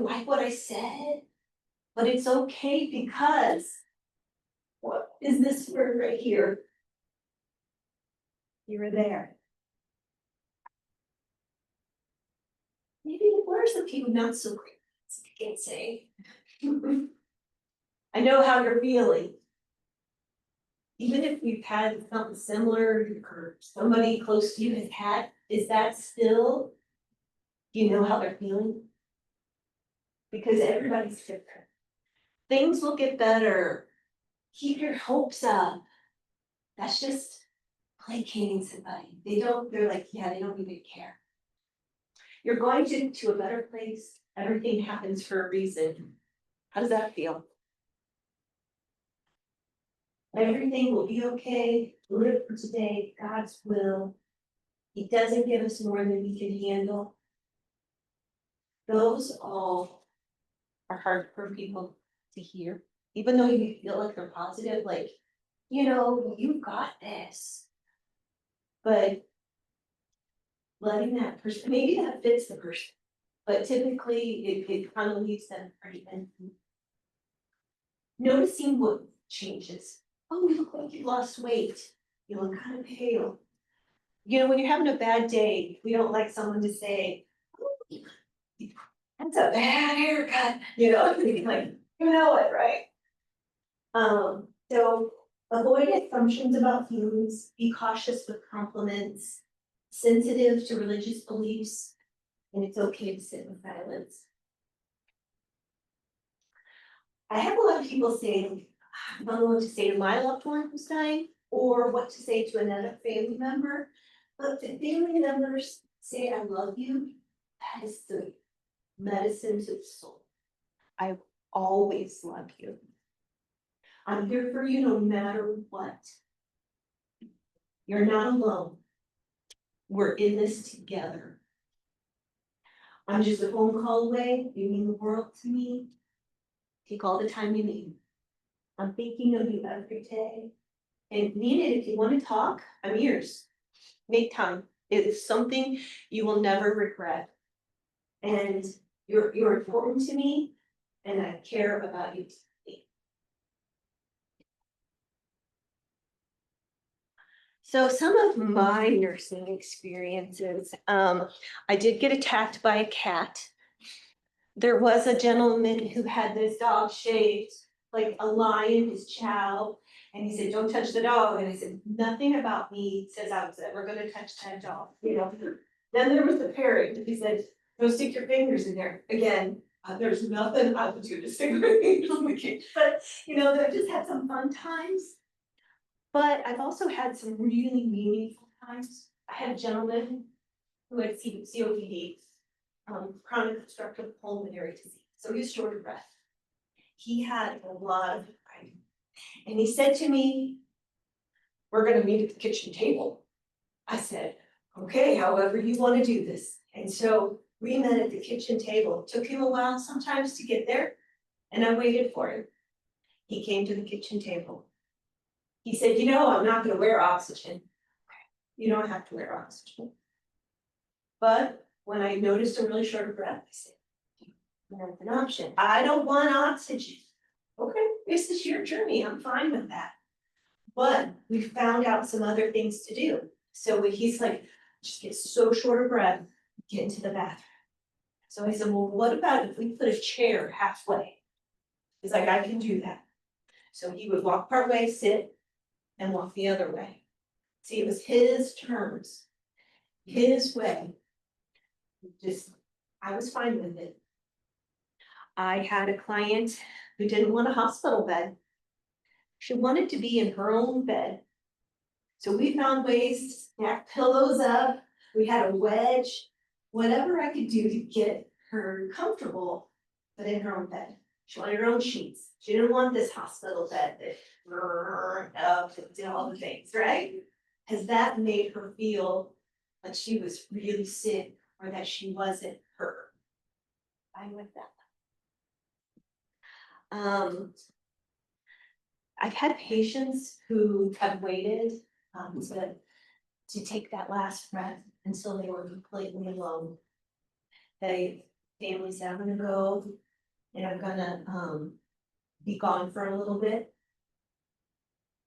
like what I said. But it's okay because what is this word right here? You were there. Maybe it are some people not so great, I can't say. I know how you're feeling. Even if you've had something similar, or somebody close to you has had, is that still, you know how they're feeling? Because everybody's different. Things will get better. Keep your hopes up. That's just placating somebody. They're like, yeah, they don't even care. You're going to a better place. Everything happens for a reason. How does that feel? Everything will be okay. Live for today, God's will. He doesn't give us more than we can handle. Those all are hard for people to hear, even though you feel like they're positive, like, you know, you got this. But letting that person, maybe that fits the person, but typically it kind of leaves them pretty empty. Noticing what changes. Oh, you look like you lost weight. You look kind of pale. You know, when you're having a bad day, we don't like someone to say, oh, that's a bad haircut. You know, like, you know it, right? So avoid assumptions about feelings, be cautious with compliments, sensitive to religious beliefs, and it's okay to sit in silence. I have a lot of people saying, I don't know what to say to my loved one who's dying, or what to say to another family member. But if family members say, I love you, that is the medicine to the soul. I always love you. I'm here for you no matter what. You're not alone. We're in this together. I'm just a phone call away. You mean the world to me. Take all the time you need. I'm thinking of you every day. And Nina, if you want to talk, I'm yours. Make time. It is something you will never regret. And you're important to me, and I care about you deeply. So some of my nursing experiences, I did get attacked by a cat. There was a gentleman who had this dog shaped like a lion, his chow, and he said, don't touch the dog. And I said, nothing about me says I was ever gonna touch that dog, you know. Then there was the parrot, he said, go stick your fingers in there. Again, there's nothing I would do to stick my fingers in the cage, but you know, they just had some fun times. But I've also had some really meaningful times. I had a gentleman who had COPD, chronic obstructive pulmonary disease, so he was short of breath. He had a lot of writing, and he said to me, we're gonna meet at the kitchen table. I said, okay, however you want to do this. And so we met at the kitchen table. It took him a while sometimes to get there, and I waited for him. He came to the kitchen table. He said, you know, I'm not gonna wear oxygen. You don't have to wear oxygen. But when I noticed I'm really short of breath, I said, that's an option. I don't want oxygen. Okay, this is your journey. I'm fine with that. But we found out some other things to do. So he's like, just get so short of breath, get into the bathroom. So I said, well, what about if we put a chair halfway? He's like, I can do that. So he would walk part way, sit, and walk the other way. See, it was his terms, his way. Just, I was fine with it. I had a client who didn't want a hospital bed. She wanted to be in her own bed. So we found ways to stack pillows up. We had a wedge, whatever I could do to get her comfortable, but in her own bed. She wanted her own sheets. She didn't want this hospital bed that did all the things, right? Because that made her feel like she was really sick or that she wasn't her. I'm with that. I've had patients who have waited to take that last breath until they were completely alone. Family said, I'm gonna go and I'm gonna be gone for a little bit.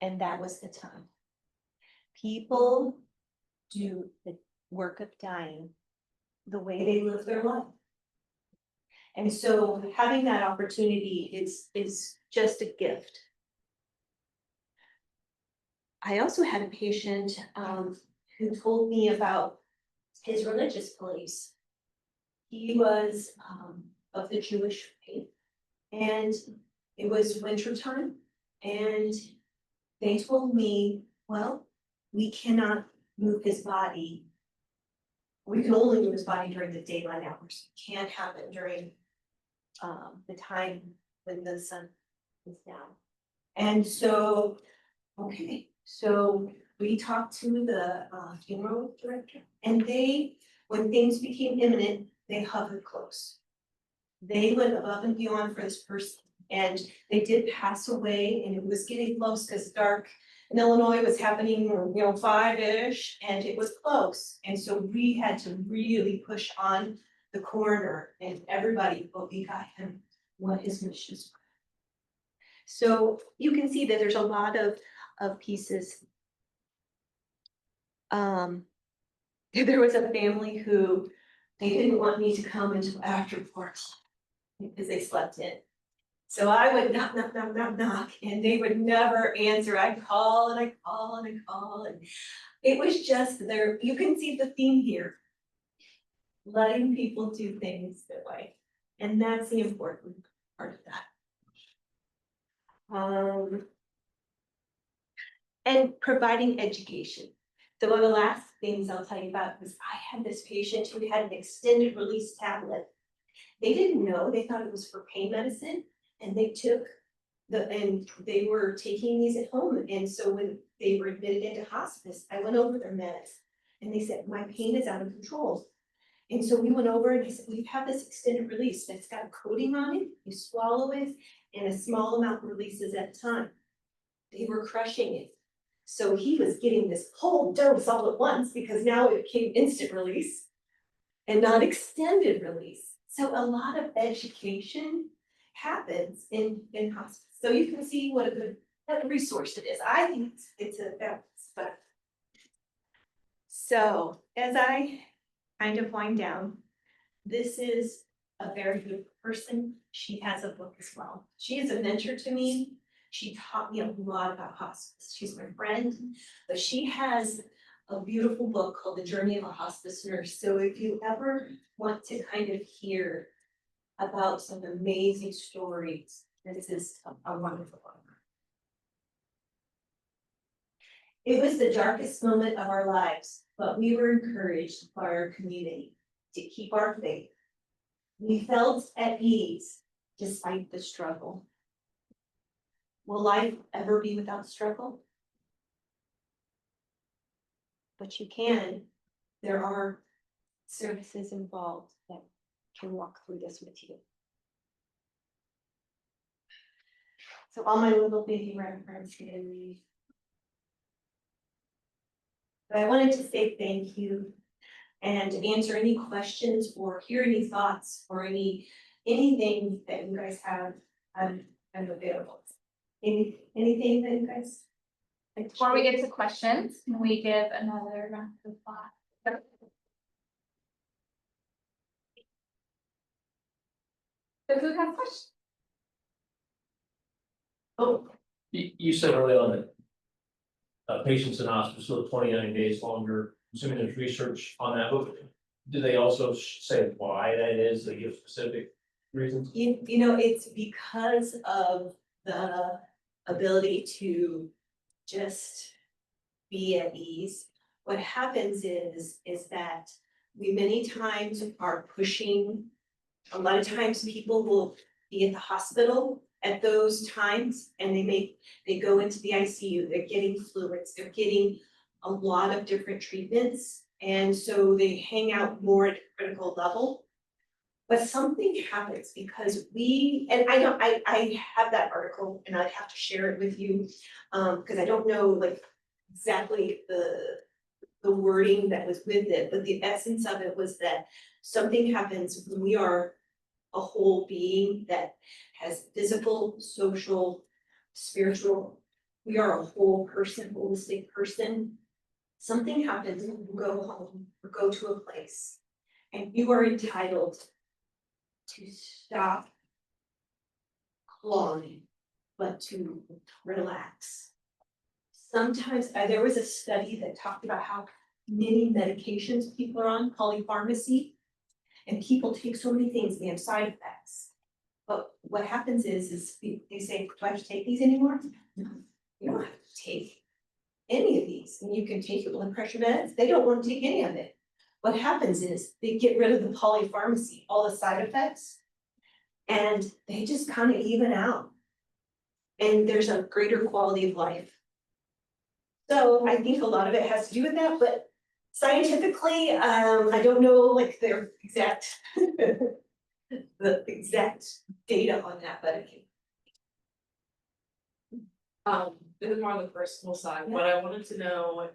And that was the time. People do the work of dying the way they live their life. And so having that opportunity is just a gift. I also had a patient who told me about his religious beliefs. He was of the Jewish faith, and it was winter time, and they told me, well, we cannot move his body. We can only move his body during the daylight hours. It can't happen during the time when the sun is down. And so, okay, so we talked to the funeral director, and they, when things became imminent, they hovered close. They went above and beyond for this person, and they did pass away, and it was getting close because dark in Illinois was happening, 5-ish, and it was close. And so we had to really push on the coroner and everybody, but we got him what his wishes were. So you can see that there's a lot of pieces. There was a family who they didn't want me to come until after 4 o'clock because they slept in. So I would knock, knock, knock, knock, knock, and they would never answer. I'd call and I'd call and I'd call, and it was just there. You can see the theme here. Letting people do things their way. And that's the important part of that. And providing education. So one of the last things I'll tell you about was I had this patient who had an extended release tablet. They didn't know, they thought it was for pain medicine, and they took and they were taking these at home. And so when they were admitted into hospice, I went over their meds and they said, my pain is out of control. And so we went over and I said, we have this extended release that's got a coating on it, you swallow it, and a small amount releases at a time. They were crushing it. So he was getting this whole dose all at once because now it became instant release and not extended release. So a lot of education happens in hospice. So you can see what a good resource it is. I think it's a balance, but. So as I kind of wind down, this is a very good person. She has a book as well. She is a mentor to me. She taught me a lot about hospice. She's my friend, but she has a beautiful book called The Journey of a Hospice Nurse. So if you ever want to kind of hear about some amazing stories, this is a wonderful book. It was the darkest moment of our lives, but we were encouraged by our community to keep our faith. We felt at ease despite the struggle. Will life ever be without struggle? But you can. There are services involved that can walk through this with you. So all my little baby reference in me. But I wanted to say thank you and answer any questions or hear any thoughts or anything that you guys have. I'm available. Anything that you guys? Before we get to questions, can we give another round of applause? So who has questions? Oh, You said early on that patients in hospice live 29 days longer, assuming there's research on that, but do they also say why that is? They give specific reasons? you know, it's because of the ability to just be at ease. What happens is that we many times are pushing, a lot of times people will be at the hospital at those times and they go into the ICU, they're getting fluids, they're getting a lot of different treatments. And so they hang out more at a critical level. But something happens because I have that article and I'd have to share it with you. Because I don't know like exactly the wording that was with it, but the essence of it was that something happens when we are a whole being that has physical, social, spiritual. We are a whole person, holistic person. Something happens when you go home or go to a place and you are entitled to stop clawing, but to relax. Sometimes, there was a study that talked about how many medications people are on, polypharmacy. And people take so many things, they have side effects. But what happens is they say, do I have to take these anymore? No, you don't have to take any of these, and you can take your blood pressure meds, they don't want to take any of it. What happens is they get rid of the polypharmacy, all the side effects, and they just kind of even out. And there's a greater quality of life. So I think a lot of it has to do with that, but scientifically, I don't know like their exact the exact data on that, but it This is more on the personal side, but I wanted to know,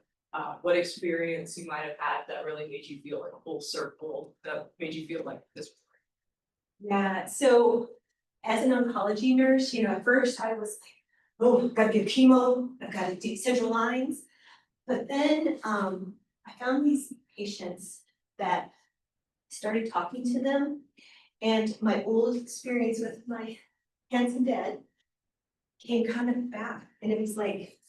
what experience you might have had that really made you feel like a full circle, that made you feel like this. yeah, so as an oncology nurse, at first I was like, oh, I've gotta give chemo, I've gotta do central lines. But then I found these patients that started talking to them, and my old experience with my handsome dad came kind of back, and it was like,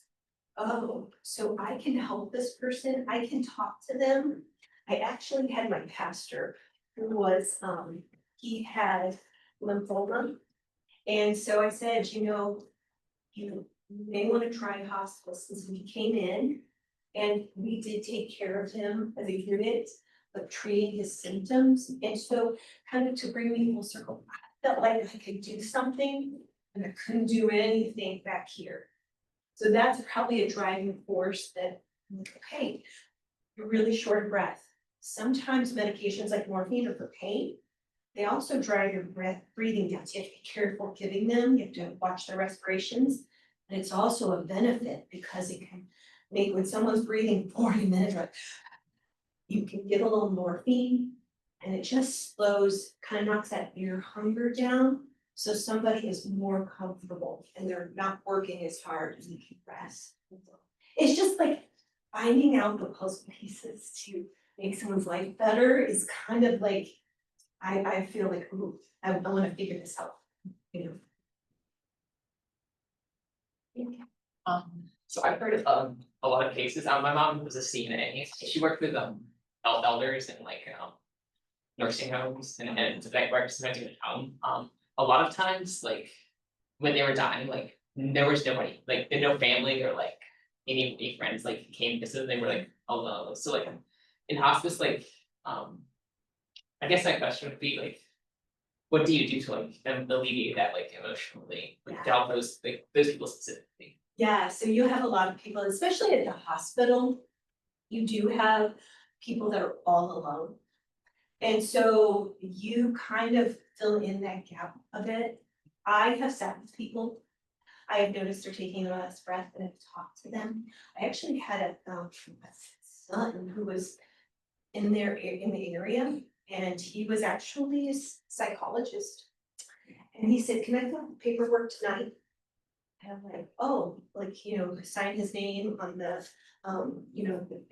oh, so I can help this person, I can talk to them. I actually had my pastor who was, he had lymphoma. And so I said, you may want to try hospice, since we came in and we did take care of him as a unit, but treating his symptoms. And so kind of to bring me full circle, I felt like I could do something and I couldn't do anything back here. So that's probably a driving force that, okay, you're really short of breath. Sometimes medications like morphine are for pain. They also drive your breathing down. So you have to be careful giving them. You have to watch their respirations. And it's also a benefit because it can make, when someone's breathing 40 minutes, like, you can give a little morphine and it just slows, kind of knocks that ear hunger down. So somebody is more comfortable and they're not working as hard and you can rest. It's just like finding out the puzzle pieces to make someone's life better is kind of like, I feel like, ooh, I want to figure this out, So I've heard of a lot of cases. My mom was a CNA. She worked with elders and like nursing homes and like worked sometimes even at home. A lot of times, like when they were dying, like there was nobody, like no family or like any friends like came to visit. They were like alone. So like in hospice, like I guess my question would be like, what do you do to like alleviate that like emotionally, like to help those people specifically? Yeah, so you have a lot of people, especially at the hospital, you do have people that are all alone. And so you kind of fill in that gap a bit. I have sat with people. I have noticed they're taking a last breath and I've talked to them. I actually had a son who was in the area, and he was actually a psychologist. And he said, can I fill out paperwork tonight? And I'm like, oh, like, sign his name on the,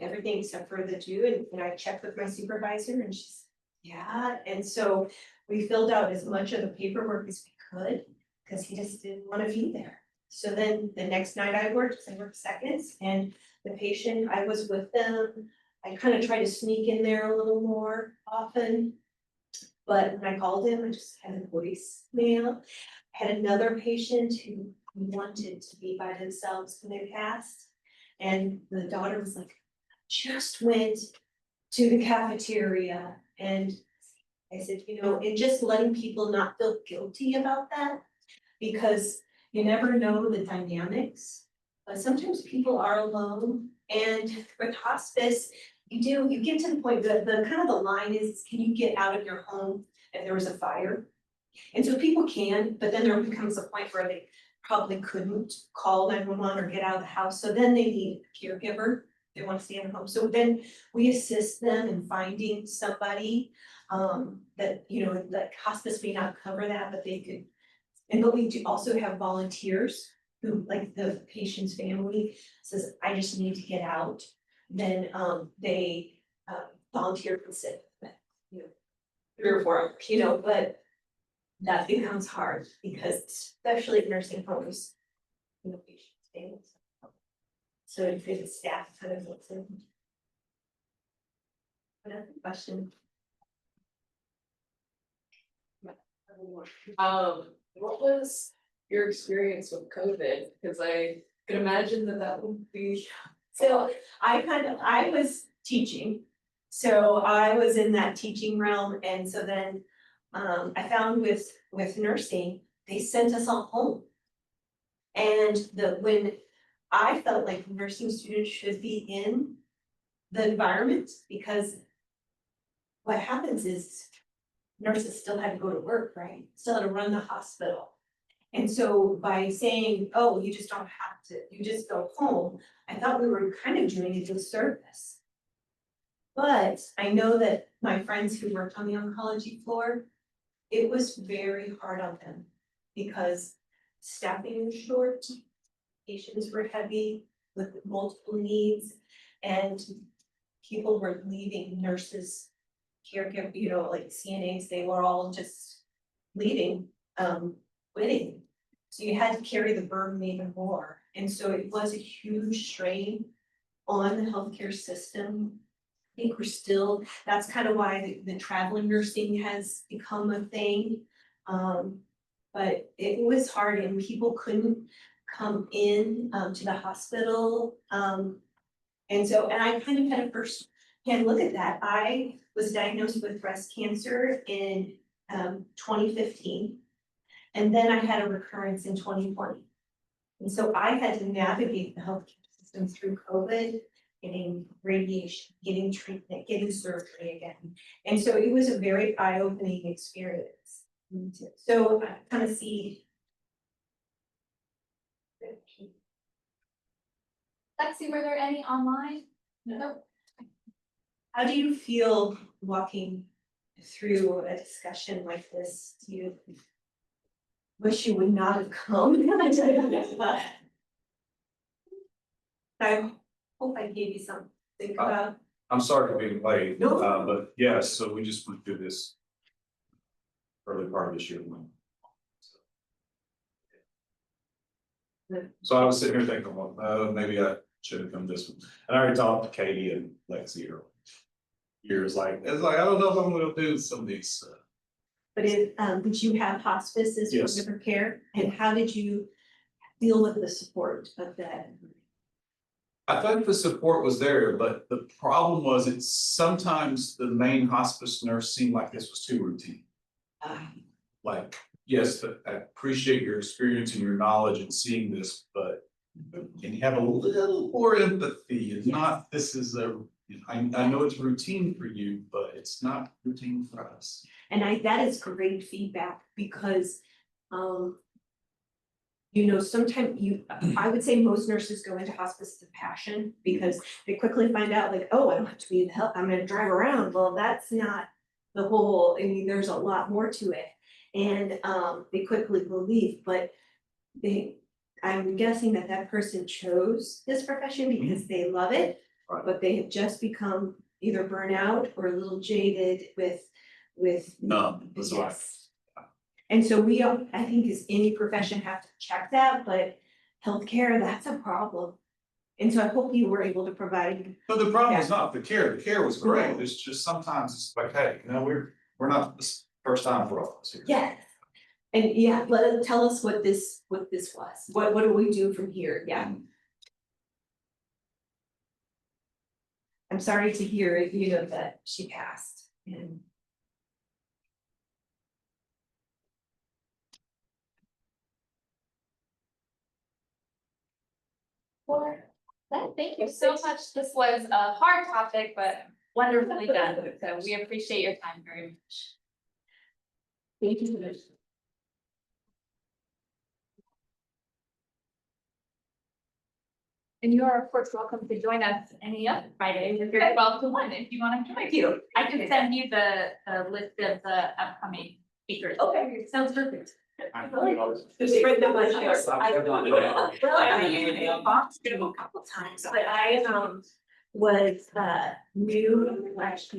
everything except for the due, and I checked with my supervisor and she's, yeah, and so we filled out as much of the paperwork as we could, because he just didn't want to be there. So then the next night I worked seconds, and the patient, I was with them, I kind of try to sneak in there a little more often. But when I called him, I just had a voicemail. I had another patient who wanted to be by themselves when they passed. And the daughter was like, just went to the cafeteria. And I said, and just letting people not feel guilty about that, because you never know the dynamics. But sometimes people are alone, and with hospice, you get to the point that the kind of the line is, can you get out of your home if there was a fire? And so people can, but then there becomes a point where they probably couldn't call 911 or get out of the house, so then they need a caregiver, they want to stay in the home. So then we assist them in finding somebody that, like hospice may not cover that, but they could. But we do also have volunteers who, like the patient's family says, I just need to get out. Then they volunteer to sit, 3 or 4 hours, but that becomes hard because especially in nursing homes, you know, patients stay. So if the staff kind of looks in. Another question. What was your experience with COVID? Cause I could imagine that would be. So I was teaching. So I was in that teaching realm, and so then I found with nursing, they sent us all home. And when I felt like nursing students should be in the environment, because what happens is nurses still had to go to work, right? Still had to run the hospital. And so by saying, oh, you just don't have to, you just go home, I thought we were kind of doing a disservice. But I know that my friends who worked on the oncology floor, it was very hard on them because staffing was short, patients were heavy with multiple needs, and people were leaving, nurses, caregiver, you know, like CNAs, they were all just leaving, quitting. So you had to carry the burden even more, and so it was a huge strain on the healthcare system. I think we're still, that's kind of why the traveling nursing has become a thing. But it was hard and people couldn't come in to the hospital. And I kind of had a first hand look at that. I was diagnosed with breast cancer in 2015. And then I had a recurrence in 2020. And so I had to navigate the healthcare system through COVID, getting radiation, getting treatment, getting surgery again. And so it was a very eye-opening experience. So I kind of see. Lexi, were there any online? No. How do you feel walking through a discussion like this? Do you wish you would not have come? I hope I gave you something to think about. I'm sorry for being late, No. but yes, so we just went through this early part of this year. So I was sitting here thinking, well, maybe I should have come this one. And I already talked to Katie and Lexi earlier. It's like, I don't know if I'm gonna do some of these. But did you have hospice as Yes. part of your care? And how did you deal with the support of that? I thought the support was there, but the problem was it's sometimes the main hospice nurse seemed like this was too routine. Like, yes, I appreciate your experience and your knowledge in seeing this, but can you have a little more empathy? It's not, this is I know it's routine for you, but it's not routine for us. And that is great feedback because, you know, sometimes I would say most nurses go into hospice with passion because they quickly find out like, oh, I don't have to be in help, I'm gonna drive around. Well, that's not the whole, I mean, there's a lot more to it. And they quickly will leave, but I'm guessing that person chose this profession because they love it. Right. But they have just become either burnout or a little jaded with. Numb, that's why. Yes. And so we, I think as any profession have to check that, but healthcare, that's a problem. And so I hope you were able to provide. But the problem is not the care was great, it's just sometimes it's like, hey, you know, we're not this first time for all of us here. Yes. And yeah, tell us what this was. What do we do from here? Yeah. I'm sorry to hear, you know, that she passed and. Thank you so much. This was a hard topic, but wonderfully done. So we appreciate your time very much. Thank you so much. And you are of course welcome to join us any other Friday. You're very welcome to one if you want to join you. I can send you the list of the upcoming speakers. Okay, sounds perfect. Just Brenda Mutchler. Well, I mean, I've talked to him a couple times, but I was new last year.